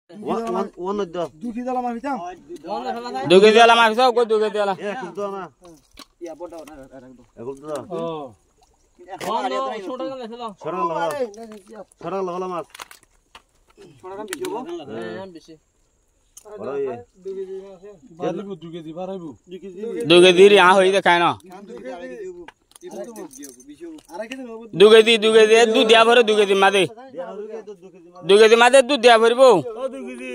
2 KG আলা মাফি দাও 2 কেজি আলা মাফি দাও কই 2 কেজি আলা কিন্তু না ইয়া বড় না এখন তো ছড়া লাগলা মাছ ছড়া কাম বিজবো হ্যাঁ বেশি আরে 2 কেজি বাড়াইবো 2 কেজি রে আ হই দেখায় না 2 কেজি দুধ দিয়া ভরে 2 কেজি মাদে 2 কেজি মাদে দুধ দিয়া ভরিবো 2 কেজি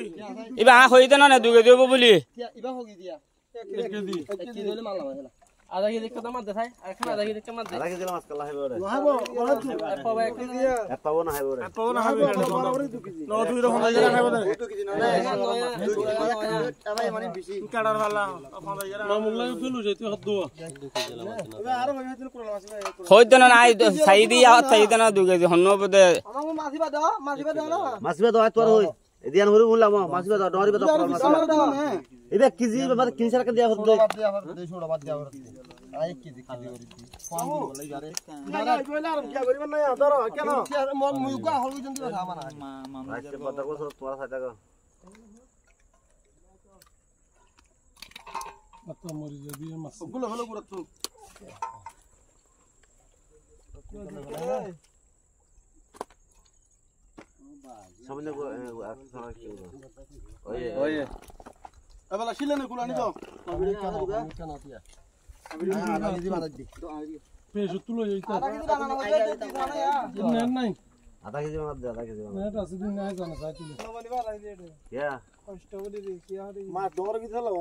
ইবা আ হই দেনা না 2 কেজি হবো বলি ইবা হগি দিয়া 1 কেজি হলে মাল না আধা কেজি কত মাছ দেখাই আর খানা আধা কেজি মাছ আধা কেজি মাছ কালা হবে রে হাবো পাবা 1 কেজি পাবো না হবে রে পাবো না হবে বরাবর 2 কেজি ন তুই রকম জায়গা খাবে না 2 কেজি না এবারে মানে বেশি কাটার ভালা ফাঁদা গেরা না মুল্লা ফেলু যেতে হদ দো এবার আর ভাই হইতে কোলা মাছ হই দেনা না সাইদি আ সাইদি না 2 কেজি হন্ন বদে আমাকে মাছিবা দাও না মাছিবা দাও তোর হই এদিয়ান হরি মুল্লা মাছিবা দাও ডরিবা দাও মাছ এবে কেজি বাবা 300 টাকা দিয়া হদ দে 200 টাকা দিয়া হদ আ 1 কেজি কম বলাই যারে না কইলা আর কি করিবা না ধরো কেন মুগা হলু জন্দি খাবা না আজকে কথা কো তোরা সাথে গো আতো মরি যদি মাছ গুলো হলো পুরো তো সামনে গো ওয়ে এবারে শিলেনে গুলো আনি দাও কেন দিয়া আধা কেজি বানাই দি পেজ তুলো এইটা আধা কেজি বানানো যায় নাই আধা কেজি বানাই দে আধা কেজি বানাই এটা সেদিন নাই জানা চাই তুলো বানাই বানাই দে ইয়া কষ্ট করে দি কি আর মা ডর কি হলো